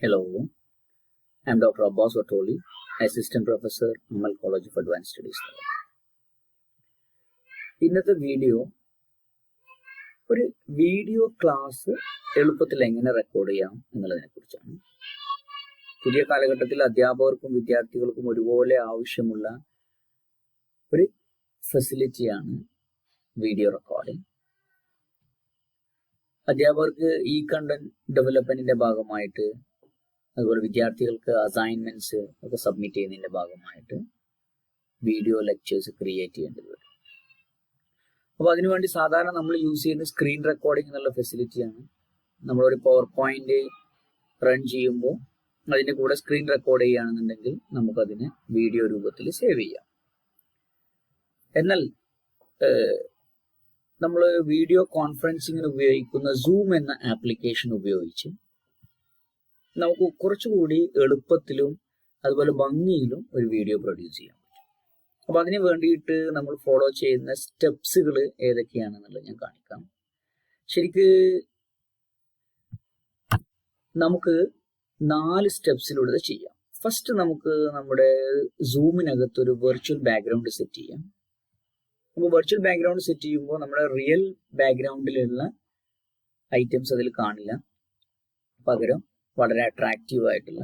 Hello, I am Dr. Abbas Vattoli, Assistant Professor, Amal College of Advanced Studies. ഇന്നത്തെ ഒരു video class എളുപ്പത്തിൽ എങ്ങനെ record ചെയ്യാം എന്നുള്ളതിനെ കുറിച്ചാണ്. പുതിയ കാലഘട്ടത്തിൽ അധ്യാപകർക്കും വിദ്യാർത്ഥികൾക്കും ഒരുപോലെ ആവശ്യമുള്ള ഒരു ഫെസിലിറ്റിയാണ് വീഡിയോ റെക്കോർഡിംഗ്. അധ്യാപകർക്ക് ഈ കണ്ടന്റ് ഡെവലപ്മെന്റിന്റെ ഭാഗമായിട്ട്, അതുപോലെ വിദ്യാർത്ഥികൾക്ക് അസൈൻമെന്റ്സ് ഒക്കെ സബ്മിറ്റ് ചെയ്യുന്നതിന്റെ ഭാഗമായിട്ട് വീഡിയോ ലെക്ചേഴ്സ് ക്രിയേറ്റ് ചെയ്യേണ്ടത് വരും. അപ്പോൾ അതിനുവേണ്ടി സാധാരണ നമ്മൾ യൂസ് ചെയ്യുന്ന സ്ക്രീൻ റെക്കോർഡിംഗ് എന്നുള്ള ഫെസിലിറ്റിയാണ്. നമ്മളൊരു പവർ പോയിന്റ് റൺ ചെയ്യുമ്പോൾ അതിന്റെ കൂടെ സ്ക്രീൻ റെക്കോർഡ് ചെയ്യുകയാണെന്നുണ്ടെങ്കിൽ നമുക്കതിനെ വീഡിയോ രൂപത്തിൽ സേവ് ചെയ്യാം. എന്നാൽ നമ്മൾ വീഡിയോ കോൺഫറൻസിങ്ങിന് ഉപയോഗിക്കുന്ന സൂം എന്ന ആപ്ലിക്കേഷൻ ഉപയോഗിച്ച് നമുക്ക് കുറച്ചുകൂടി എളുപ്പത്തിലും അതുപോലെ ഭംഗിയിലും ഒരു വീഡിയോ പ്രൊഡ്യൂസ് ചെയ്യാൻ പറ്റും. അപ്പൊ അതിന് വേണ്ടിയിട്ട് നമ്മൾ ഫോളോ ചെയ്യുന്ന സ്റ്റെപ്സുകൾ ഏതൊക്കെയാണെന്നുള്ളത് ഞാൻ കാണിക്കാം. ശരിക്ക് നമുക്ക് 4 സ്റ്റെപ്സിലൂടെ ചെയ്യാം. ഫസ്റ്റ് നമുക്ക് നമ്മുടെ സൂമിനകത്ത് ഒരു വെർച്വൽ ബാക്ക്ഗ്രൗണ്ട് സെറ്റ് ചെയ്യാം. അപ്പോൾ വെർച്വൽ ബാക്ക്ഗ്രൗണ്ട് സെറ്റ് ചെയ്യുമ്പോൾ നമ്മുടെ റിയൽ ബാക്ക്ഗ്രൗണ്ടിലുള്ള ഐറ്റംസ് അതിൽ കാണില്ല. പകരം വളരെ അട്രാക്റ്റീവ് ആയിട്ടുള്ള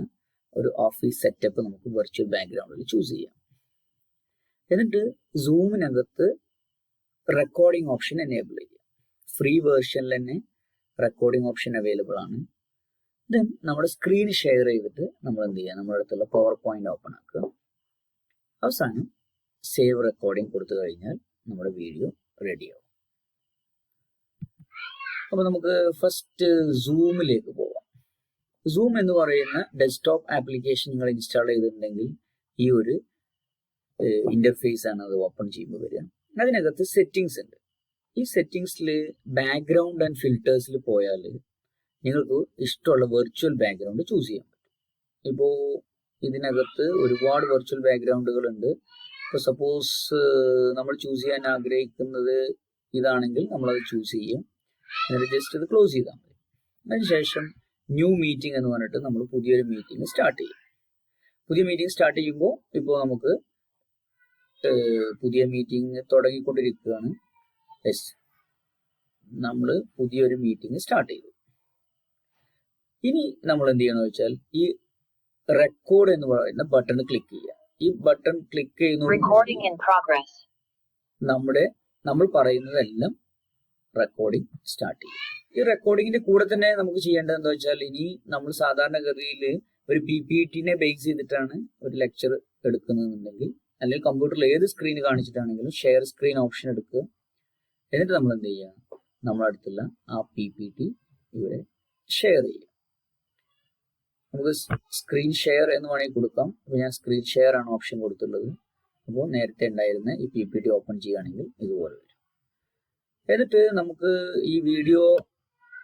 ഒരു ഓഫീസ് സെറ്റപ്പ് നമുക്ക് വെർച്വൽ ബാക്ക്ഗ്രൗണ്ടിൽ ചൂസ് ചെയ്യാം. എന്നിട്ട് സൂമിനകത്ത് റെക്കോർഡിംഗ് ഓപ്ഷൻ എനേബിൾ ചെയ്യാം. ഫ്രീ വേർഷനിൽ തന്നെ റെക്കോർഡിംഗ് ഓപ്ഷൻ അവൈലബിൾ ആണ്. ദെൻ നമ്മുടെ സ്ക്രീൻ ഷെയർ ചെയ്തിട്ട് നമ്മൾ എന്ത് ചെയ്യുക, നമ്മുടെ അടുത്തുള്ള പവർ പോയിന്റ് ഓപ്പൺ ആക്കുക. അവസാനം സേവ് റെക്കോർഡിംഗ് കൊടുത്തു കഴിഞ്ഞാൽ നമ്മുടെ വീഡിയോ റെഡിയാവും. അപ്പൊ നമുക്ക് ഫസ്റ്റ് സൂമിലേക്ക് പോവാം. സൂം എന്ന് പറയുന്ന ഡെസ്ക്ടോപ്പ് ആപ്ലിക്കേഷൻ നിങ്ങൾ ഇൻസ്റ്റാൾ ചെയ്തിട്ടുണ്ടെങ്കിൽ ഈ ഒരു ഇന്റർഫേസ് ആണ് അത് ഓപ്പൺ ചെയ്യുമ്പോൾ വരിക. അതിനകത്ത് സെറ്റിംഗ്സ് ഉണ്ട്. ഈ സെറ്റിംഗ്സിൽ ബാക്ക്ഗ്രൗണ്ട് ആൻഡ് ഫിൽറ്റേഴ്സിൽ പോയാൽ നിങ്ങൾക്ക് ഇഷ്ടമുള്ള വെർച്വൽ ബാക്ക്ഗ്രൗണ്ട് ചൂസ് ചെയ്യാൻ പറ്റും. ഇപ്പോൾ ഇതിനകത്ത് ഒരുപാട് വെർച്വൽ ബാക്ക്ഗ്രൗണ്ടുകൾ ഉണ്ട്. ഇപ്പോൾ സപ്പോസ് നമ്മൾ ചൂസ് ചെയ്യാൻ ആഗ്രഹിക്കുന്നത് ഇതാണെങ്കിൽ നമ്മളത് ചൂസ് ചെയ്യും. എന്നിട്ട് ജസ്റ്റ് ഇത് ക്ലോസ് ചെയ്താൽ മതി. അതിനുശേഷം ന്യൂ മീറ്റിംഗ് എന്ന് പറഞ്ഞിട്ട് നമ്മൾ പുതിയൊരു മീറ്റിംഗ് സ്റ്റാർട്ട് ചെയ്യും. പുതിയ മീറ്റിംഗ് സ്റ്റാർട്ട് ചെയ്യുമ്പോൾ ഇപ്പോൾ നമുക്ക് പുതിയ മീറ്റിംഗ് തുടങ്ങിക്കൊണ്ടിരിക്കുകയാണ്. നമ്മൾ പുതിയൊരു മീറ്റിംഗ് സ്റ്റാർട്ട് ചെയ്തു. ഇനി നമ്മൾ എന്ത് ചെയ്യണമെന്ന് വെച്ചാൽ ഈ റെക്കോർഡ് എന്ന് പറയുന്ന ബട്ടൺ ക്ലിക്ക് ചെയ്യുക. ഈ ബട്ടൺ ക്ലിക്ക് ചെയ്യുന്ന നമ്മൾ പറയുന്നതെല്ലാം റെക്കോർഡിംഗ് സ്റ്റാർട്ട് ചെയ്യും. ഈ റെക്കോർഡിങ്ങിന്റെ കൂടെ തന്നെ നമുക്ക് ചെയ്യേണ്ടത് എന്താ വെച്ചാൽ, ഇനി നമ്മൾ സാധാരണഗതിയിൽ ഒരു PPT-നെ ബേസ് ചെയ്തിട്ടാണ് ഒരു ലെക്ചർ എടുക്കുന്നതെന്നുണ്ടെങ്കിൽ, അല്ലെങ്കിൽ കമ്പ്യൂട്ടറിൽ ഏത് സ്ക്രീൻ കാണിച്ചിട്ടാണെങ്കിലും ഷെയർ സ്ക്രീൻ ഓപ്ഷൻ എടുക്കുക. എന്നിട്ട് നമ്മൾ എന്ത് ചെയ്യുക, നമ്മുടെ അടുത്തുള്ള ആ PPT ഇവിടെ ഷെയർ ചെയ്യുക. നമുക്ക് സ്ക്രീൻ ഷെയർ എന്ന് വേണമെങ്കിൽ കൊടുക്കാം. അപ്പോൾ ഞാൻ സ്ക്രീൻ ഷെയർ ആണ് ഓപ്ഷൻ കൊടുത്തുള്ളത്. അപ്പോൾ നേരത്തെ ഉണ്ടായിരുന്ന ഈ PPT ഓപ്പൺ ചെയ്യുകയാണെങ്കിൽ ഇതുപോലെ വരും. എന്നിട്ട് നമുക്ക് ഈ വീഡിയോ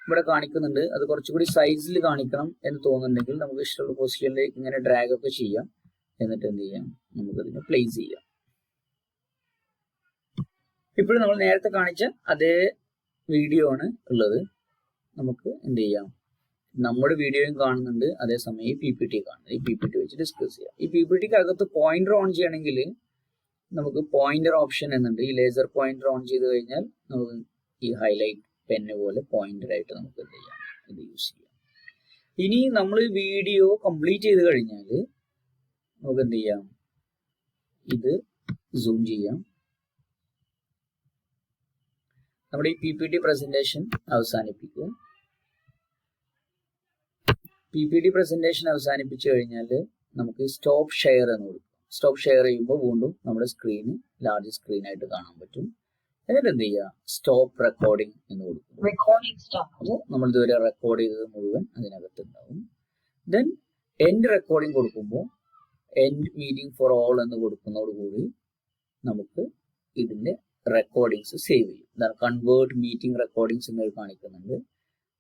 ഇവിടെ കാണിക്കുന്നുണ്ട്, അത് കുറച്ചുകൂടി സൈസിൽ കാണിക്കണം എന്ന് തോന്നുന്നുണ്ടെങ്കിൽ നമുക്ക് ഇഷ്ടമുള്ള പൊസിഷനിലേക്ക് ഇങ്ങനെ ഡ്രാഗ് ഒക്കെ ചെയ്യാം. എന്നിട്ട് എന്ത് ചെയ്യാം, നമുക്കതിനെ പ്ലേസ് ചെയ്യാം. ഇപ്പോഴും നമ്മൾ നേരത്തെ കാണിച്ച അതേ വീഡിയോ ആണ് ഉള്ളത്. നമുക്ക് എന്ത് ചെയ്യാം, നമ്മുടെ വീഡിയോയും കാണുന്നുണ്ട്, അതേസമയം ഈ PPT കാണുന്നത്. ഈ PPT വെച്ച് ഡിസ്കസ് ചെയ്യാം. ഈ PPTക്ക് അകത്ത് പോയിന്റർ ഓൺ ചെയ്യണമെങ്കിൽ നമുക്ക് പോയിന്റർ ഓപ്ഷൻ എന്നുണ്ട്. ഈ ലേസർ പോയിന്റർ ഓൺ ചെയ്ത് കഴിഞ്ഞാൽ നമുക്ക് ഈ ഹൈലൈറ്റ് പെന്ന് പോലെ പോയിന്റർ ആയിട്ട് നമുക്ക് എന്ത് ചെയ്യാം, ഇത് യൂസ് ചെയ്യാം. ഇനി നമ്മൾ വീഡിയോ കംപ്ലീറ്റ് ചെയ്ത് കഴിഞ്ഞാൽ നമുക്ക് എന്ത് ചെയ്യാം, ഇത് സൂം ചെയ്യാം. നമ്മുടെ ഈ PPT പ്രസന്റേഷൻ അവസാനിപ്പിക്കുക. PPT പ്രസന്റേഷൻ അവസാനിപ്പിച്ചു കഴിഞ്ഞാൽ നമുക്ക് സ്റ്റോപ്പ് ഷെയർ എന്ന് കൊടുക്കും. സ്റ്റോപ്പ് ഷെയർ ചെയ്യുമ്പോൾ വീണ്ടും നമ്മുടെ സ്ക്രീന് ലാർജ് സ്ക്രീൻ ആയിട്ട് കാണാൻ പറ്റും. എന്നിട്ട് എന്ത് ചെയ്യുക, സ്റ്റോപ്പ് റെക്കോർഡിംഗ് എന്ന് കൊടുക്കും. അപ്പോൾ നമ്മൾ ഇതുവരെ റെക്കോർഡ് ചെയ്തത് മുഴുവൻ അതിനകത്ത് ഉണ്ടാവും. ദെൻ എൻഡ് റെക്കോർഡിംഗ് കൊടുക്കുമ്പോൾ എൻഡ് മീറ്റിംഗ് ഫോർ ഓൾ എന്ന് കൊടുക്കുന്നതോടുകൂടി നമുക്ക് ഇതിന്റെ റെക്കോർഡിങ്സ് സേവ് ചെയ്യും. എന്താണ് കൺവേർട്ട് മീറ്റിംഗ് റെക്കോർഡിങ്സ് എന്ന് കാണിക്കുന്നുണ്ട്.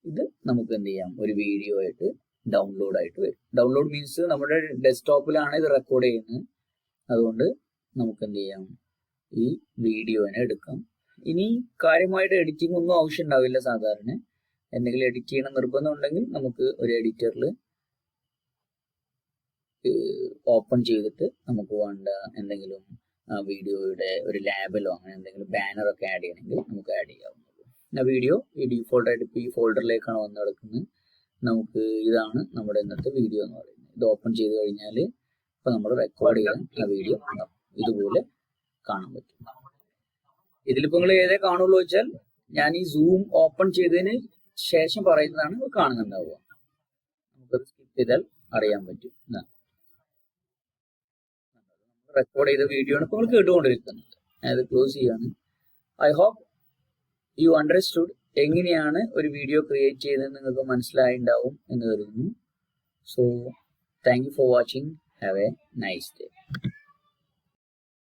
ഇത് നമുക്ക് എന്ത് ചെയ്യാം, ഒരു വീഡിയോ ആയിട്ട് ഡൗൺലോഡ് ആയിട്ട് വരും. ഡൗൺലോഡ് മീൻസ് നമ്മുടെ ഡെസ്ക്ടോപ്പിലാണ് ഇത് റെക്കോർഡ് ചെയ്യുന്നത്. അതുകൊണ്ട് നമുക്ക് എന്ത് ചെയ്യാം, ഈ വീഡിയോനെ എടുക്കാം. ഇനി കാര്യമായിട്ട് എഡിറ്റിംഗ് ഒന്നും ആവശ്യം ഉണ്ടാവില്ല. സാധാരണ എന്തെങ്കിലും എഡിറ്റ് ചെയ്യണം നിർബന്ധം ഉണ്ടെങ്കിൽ നമുക്ക് ഒരു എഡിറ്ററിൽ ഓപ്പൺ ചെയ്തിട്ട് നമുക്ക് വേണ്ട എന്തെങ്കിലും വീഡിയോയുടെ ഒരു ലാബലോ അങ്ങനെ എന്തെങ്കിലും ബാനറൊക്കെ ആഡ് ചെയ്യണമെങ്കിൽ നമുക്ക് ആഡ് ചെയ്യാവുന്നതാണ്. വീഡിയോ ഈ ഡീഫോൾട്ടായിട്ട് ഇപ്പോൾ ഈ ഫോൾഡറിലേക്കാണ് വന്ന് കിടക്കുന്നത്. നമുക്ക് ഇതാണ് നമ്മുടെ ഇന്നത്തെ വീഡിയോ എന്ന് പറയുന്നത്. ഇത് ഓപ്പൺ ചെയ്ത് കഴിഞ്ഞാൽ ഇപ്പോൾ നമ്മൾ റെക്കോർഡ് ചെയ്യാൻ ആ വീഡിയോ ഇതുപോലെ കാണാൻ പറ്റും. ഇതിലിപ്പോൾ നിങ്ങൾ ഏതേ കാണുള്ളൂ വെച്ചാൽ ഞാൻ ഈ സൂം ഓപ്പൺ ചെയ്തതിന് ശേഷം പറയുന്നതാണ് നിങ്ങൾ കാണുന്നുണ്ടാവുക. നമുക്കത് സ്കിപ്പ് ചെയ്താൽ അറിയാൻ പറ്റും. റെക്കോർഡ് ചെയ്ത വീഡിയോ ആണ് ഇപ്പോൾ നിങ്ങൾ കേട്ടുകൊണ്ടിരിക്കുന്നത്. ഞാനത് ക്ലോസ് ചെയ്യാണ്. ഐ ഹോപ്പ് യു അണ്ടർസ്റ്റുഡ് എങ്ങനെയാണ് ഒരു വീഡിയോ ക്രിയേറ്റ് ചെയ്തതെന്ന് നിങ്ങൾക്ക് മനസ്സിലായിട്ടുണ്ടാവും എന്ന് കരുതുന്നു. So thank you for watching. Have A nice day.